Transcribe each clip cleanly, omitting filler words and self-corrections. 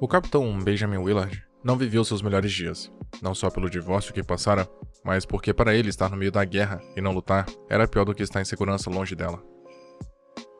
O capitão Benjamin Willard não viveu seus melhores dias, não só pelo divórcio que passara, mas porque para ele estar no meio da guerra e não lutar era pior do que estar em segurança longe dela.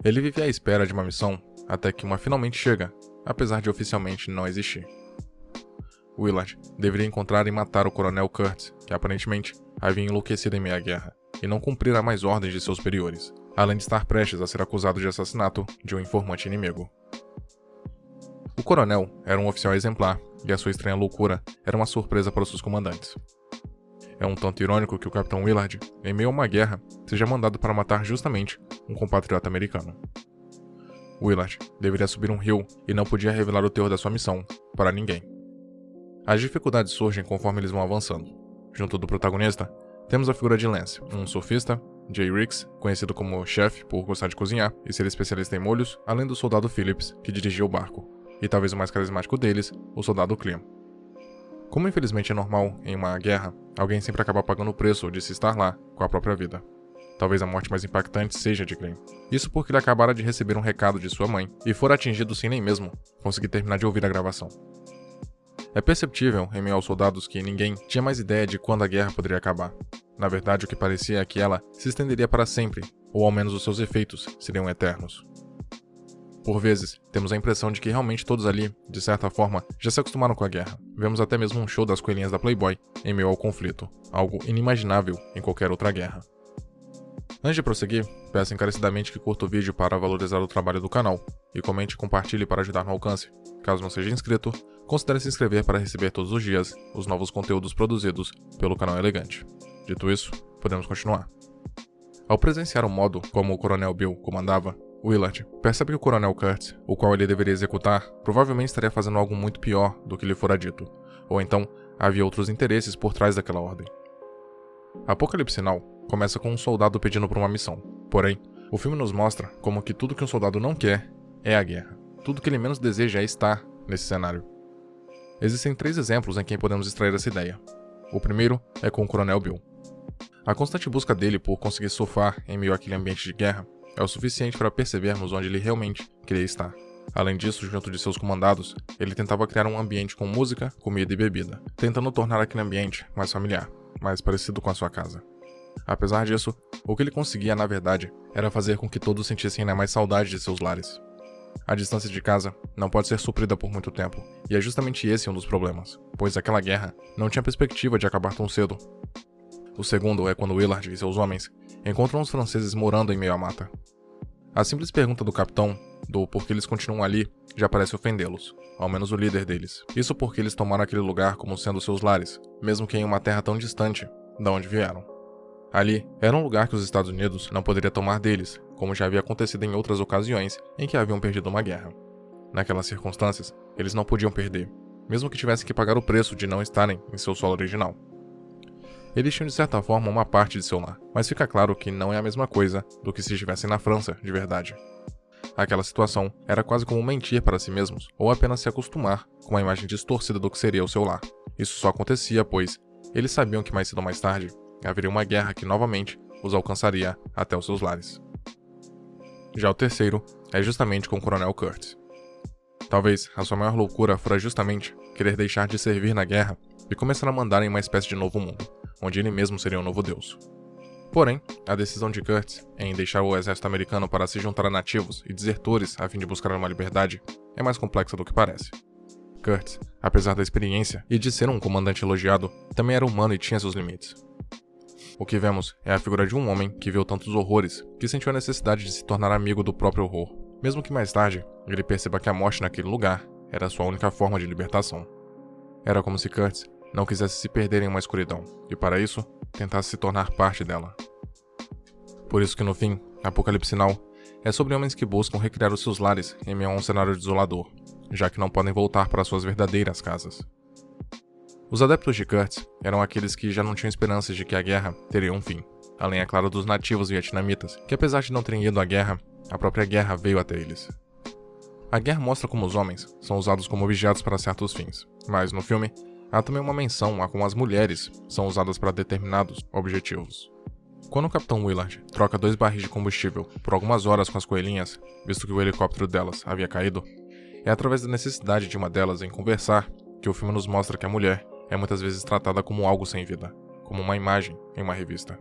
Ele vivia à espera de uma missão até que uma finalmente chega, apesar de oficialmente não existir. Willard deveria encontrar e matar o coronel Kurtz, que aparentemente havia enlouquecido em meio à guerra, e não cumprirá mais ordens de seus superiores, além de estar prestes a ser acusado de assassinato de um informante inimigo. O coronel era um oficial exemplar, e a sua estranha loucura era uma surpresa para os seus comandantes. É um tanto irônico que o capitão Willard, em meio a uma guerra, seja mandado para matar justamente um compatriota americano. Willard deveria subir um rio e não podia revelar o teor da sua missão para ninguém. As dificuldades surgem conforme eles vão avançando. Junto do protagonista, temos a figura de Lance, um surfista, Jay Riggs, conhecido como chefe por gostar de cozinhar e ser especialista em molhos, além do soldado Phillips, que dirigia o barco, e talvez o mais carismático deles, o soldado Clem. Como infelizmente é normal em uma guerra, alguém sempre acaba pagando o preço de se estar lá com a própria vida. Talvez a morte mais impactante seja de Clem. Isso porque ele acabara de receber um recado de sua mãe e fora atingido sem nem mesmo conseguir terminar de ouvir a gravação. É perceptível, em meio aos soldados, que ninguém tinha mais ideia de quando a guerra poderia acabar. Na verdade, o que parecia é que ela se estenderia para sempre, ou ao menos os seus efeitos seriam eternos. Por vezes, temos a impressão de que realmente todos ali, de certa forma, já se acostumaram com a guerra. Vemos até mesmo um show das coelhinhas da Playboy em meio ao conflito, algo inimaginável em qualquer outra guerra. Antes de prosseguir, peço encarecidamente que curta o vídeo para valorizar o trabalho do canal, e comente e compartilhe para ajudar no alcance. Caso não seja inscrito, considere se inscrever para receber todos os dias os novos conteúdos produzidos pelo canal Elegante. Dito isso, podemos continuar. Ao presenciar o modo como o Coronel Bill comandava, Willard percebe que o Coronel Kurtz, o qual ele deveria executar, provavelmente estaria fazendo algo muito pior do que lhe fora dito, ou então havia outros interesses por trás daquela ordem. Apocalipse Now começa com um soldado pedindo por uma missão, porém, o filme nos mostra como que tudo que um soldado não quer é a guerra. Tudo que ele menos deseja é estar nesse cenário. Existem 3 exemplos em quem podemos extrair essa ideia. O primeiro é com o Coronel Bill. A constante busca dele por conseguir surfar em meio àquele ambiente de guerra é o suficiente para percebermos onde ele realmente queria estar. Além disso, junto de seus comandados, ele tentava criar um ambiente com música, comida e bebida, tentando tornar aquele ambiente mais familiar, mais parecido com a sua casa. Apesar disso, o que ele conseguia, na verdade, era fazer com que todos sentissem ainda mais saudade de seus lares. A distância de casa não pode ser suprida por muito tempo, e é justamente esse um dos problemas, pois aquela guerra não tinha perspectiva de acabar tão cedo. O segundo é quando Willard e seus homens encontram os franceses morando em meio à mata. A simples pergunta do capitão, do porquê eles continuam ali, já parece ofendê-los, ao menos o líder deles. Isso porque eles tomaram aquele lugar como sendo seus lares, mesmo que em uma terra tão distante da onde vieram. Ali era um lugar que os Estados Unidos não poderia tomar deles, como já havia acontecido em outras ocasiões em que haviam perdido uma guerra. Naquelas circunstâncias, eles não podiam perder, mesmo que tivessem que pagar o preço de não estarem em seu solo original. Eles tinham de certa forma uma parte de seu lar, mas fica claro que não é a mesma coisa do que se estivessem na França, de verdade. Aquela situação era quase como mentir para si mesmos, ou apenas se acostumar com a imagem distorcida do que seria o seu lar. Isso só acontecia, pois eles sabiam que mais cedo ou mais tarde haveria uma guerra que novamente os alcançaria até os seus lares. Já o terceiro é justamente com o Coronel Kurtz. Talvez a sua maior loucura fora justamente querer deixar de servir na guerra e começar a mandar em uma espécie de novo mundo, onde ele mesmo seria um novo deus. Porém, a decisão de Kurtz em deixar o exército americano para se juntar a nativos e desertores a fim de buscar uma liberdade é mais complexa do que parece. Kurtz, apesar da experiência e de ser um comandante elogiado, também era humano e tinha seus limites. O que vemos é a figura de um homem que viu tantos horrores que sentiu a necessidade de se tornar amigo do próprio horror, mesmo que mais tarde ele perceba que a morte naquele lugar era a sua única forma de libertação. Era como se Kurtz não quisesse se perder em uma escuridão, e para isso, tentasse se tornar parte dela. Por isso que no fim, Apocalipse Now é sobre homens que buscam recriar os seus lares em meio a um cenário desolador, já que não podem voltar para suas verdadeiras casas. Os adeptos de Kurtz eram aqueles que já não tinham esperanças de que a guerra teria um fim, além, é claro, dos nativos vietnamitas, que apesar de não terem ido à guerra, a própria guerra veio até eles. A guerra mostra como os homens são usados como objetos para certos fins, mas no filme há também uma menção a como as mulheres são usadas para determinados objetivos. Quando o Capitão Willard troca 2 barris de combustível por algumas horas com as coelhinhas, visto que o helicóptero delas havia caído, É através da necessidade de uma delas em conversar que o filme nos mostra que a mulher é muitas vezes tratada como algo sem vida, como uma imagem em uma revista.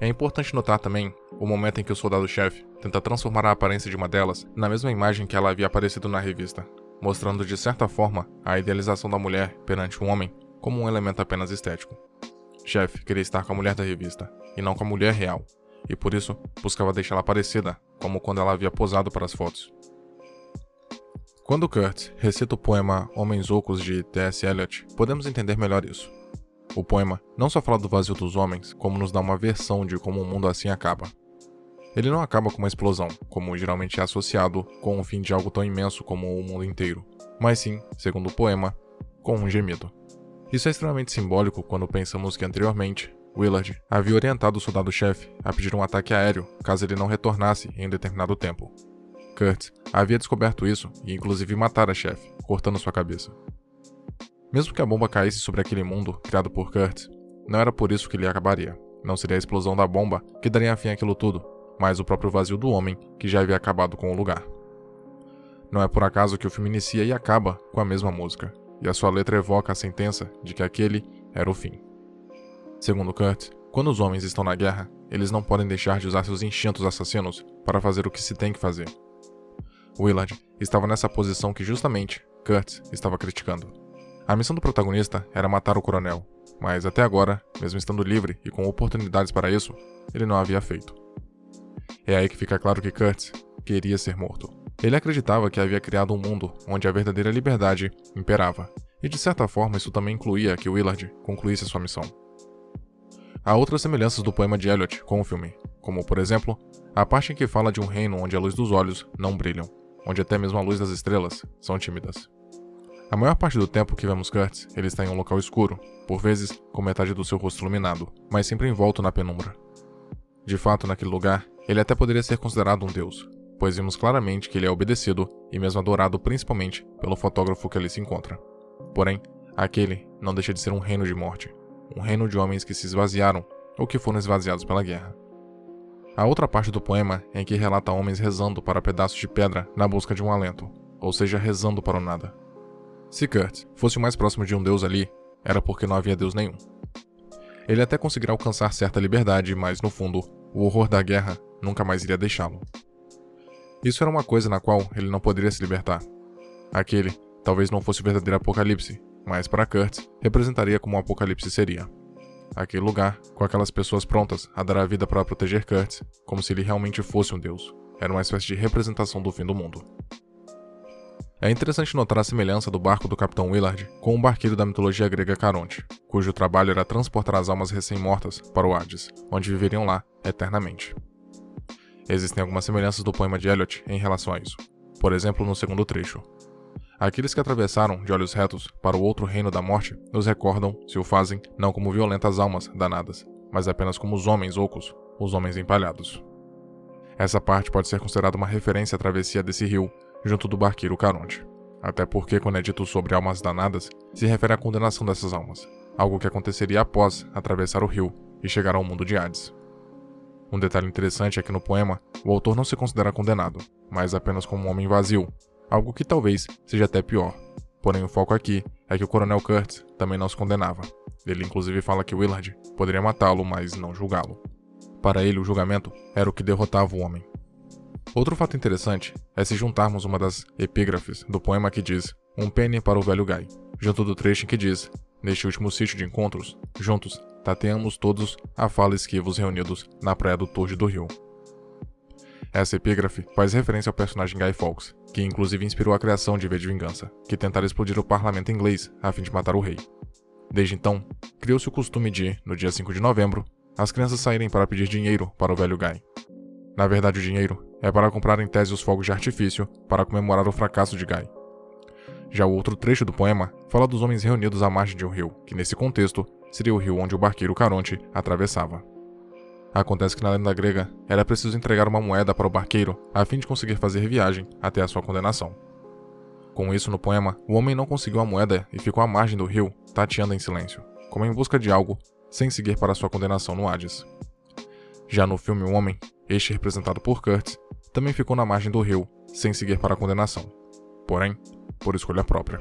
É importante notar também o momento em que o soldado-chefe tenta transformar a aparência de uma delas na mesma imagem que ela havia aparecido na revista, mostrando de certa forma a idealização da mulher perante um homem como um elemento apenas estético. Chef queria estar com a mulher da revista, e não com a mulher real, e por isso buscava deixá-la parecida como quando ela havia posado para as fotos. Quando Kurt recita o poema Homens Ocos de T.S. Eliot, podemos entender melhor isso. O poema não só fala do vazio dos homens, como nos dá uma versão de como o mundo assim acaba. Ele não acaba com uma explosão, como geralmente é associado com o fim de algo tão imenso como o mundo inteiro, mas sim, segundo o poema, com um gemido. Isso é extremamente simbólico quando pensamos que anteriormente, Willard havia orientado o soldado-chefe a pedir um ataque aéreo caso ele não retornasse em determinado tempo. Kurt havia descoberto isso e inclusive matara a chefe, cortando sua cabeça. Mesmo que a bomba caísse sobre aquele mundo criado por Kurt, não era por isso que ele acabaria. Não seria a explosão da bomba que daria fim àquilo tudo, mas o próprio vazio do homem que já havia acabado com o lugar. Não é por acaso que o filme inicia e acaba com a mesma música, e a sua letra evoca a sentença de que aquele era o fim. Segundo Kurt, quando os homens estão na guerra, eles não podem deixar de usar seus instintos assassinos para fazer o que se tem que fazer. Willard estava nessa posição que justamente Kurt estava criticando. A missão do protagonista era matar o coronel, mas até agora, mesmo estando livre e com oportunidades para isso, ele não havia feito. É aí que fica claro que Kurt queria ser morto. Ele acreditava que havia criado um mundo onde a verdadeira liberdade imperava, e de certa forma isso também incluía que Willard concluísse sua missão. Há outras semelhanças do poema de Eliot com o filme, como por exemplo, a parte em que fala de um reino onde a luz dos olhos não brilham, onde até mesmo a luz das estrelas são tímidas. A maior parte do tempo que vemos Kurt, ele está em um local escuro, por vezes com metade do seu rosto iluminado, mas sempre envolto na penumbra. De fato, naquele lugar, ele até poderia ser considerado um deus, pois vimos claramente que ele é obedecido e mesmo adorado principalmente pelo fotógrafo que ali se encontra. Porém, aquele não deixa de ser um reino de morte, um reino de homens que se esvaziaram ou que foram esvaziados pela guerra. A outra parte do poema é em que relata homens rezando para pedaços de pedra na busca de um alento, ou seja, rezando para o nada. Se Kurt fosse o mais próximo de um deus ali, era porque não havia deus nenhum. Ele até conseguirá alcançar certa liberdade, mas no fundo, o horror da guerra nunca mais iria deixá-lo. Isso era uma coisa na qual ele não poderia se libertar. Aquele talvez não fosse o verdadeiro apocalipse, mas para Kurt representaria como um apocalipse seria. Aquele lugar, com aquelas pessoas prontas a dar a vida para proteger Kurt, como se ele realmente fosse um deus. Era uma espécie de representação do fim do mundo. É interessante notar a semelhança do barco do Capitão Willard com um barqueiro da mitologia grega Caronte, cujo trabalho era transportar as almas recém-mortas para o Hades, onde viveriam lá eternamente. Existem algumas semelhanças do poema de Eliot em relação a isso. Por exemplo, no segundo trecho. Aqueles que atravessaram de olhos retos para o outro reino da morte nos recordam, se o fazem, não como violentas almas danadas, mas apenas como os homens ocos, os homens empalhados. Essa parte pode ser considerada uma referência à travessia desse rio, junto do barqueiro Caronte. Até porque, quando é dito sobre almas danadas, se refere à condenação dessas almas, algo que aconteceria após atravessar o rio e chegar ao mundo de Hades. Um detalhe interessante é que no poema, o autor não se considera condenado, mas apenas como um homem vazio, algo que talvez seja até pior. Porém, o foco aqui é que o Coronel Kurt também não se condenava. Ele inclusive fala que Willard poderia matá-lo, mas não julgá-lo. Para ele, o julgamento era o que derrotava o homem. Outro fato interessante é se juntarmos uma das epígrafes do poema que diz "Um penny para o velho Guy", junto do trecho em que diz "Neste último sítio de encontros, juntos, tateamos todos a fala esquivos reunidos na praia do Torde do Rio". Essa epígrafe faz referência ao personagem Guy Fawkes, que inclusive inspirou a criação de V de Vingança, que tentara explodir o parlamento inglês a fim de matar o rei. Desde então, criou-se o costume de, no dia 5 de novembro, as crianças saírem para pedir dinheiro para o velho Guy. Na verdade, o dinheiro é para comprar em tese os fogos de artifício para comemorar o fracasso de Guy. Já o outro trecho do poema fala dos homens reunidos à margem de um rio, que nesse contexto seria o rio onde o barqueiro Caronte atravessava. Acontece que na lenda grega era preciso entregar uma moeda para o barqueiro a fim de conseguir fazer viagem até a sua condenação. Com isso, no poema, o homem não conseguiu a moeda e ficou à margem do rio, tateando em silêncio, como em busca de algo, sem seguir para sua condenação no Hades. Já no filme, o homem, este representado por Kurt, também ficou na margem do rio, sem seguir para a condenação. porém, por escolha própria.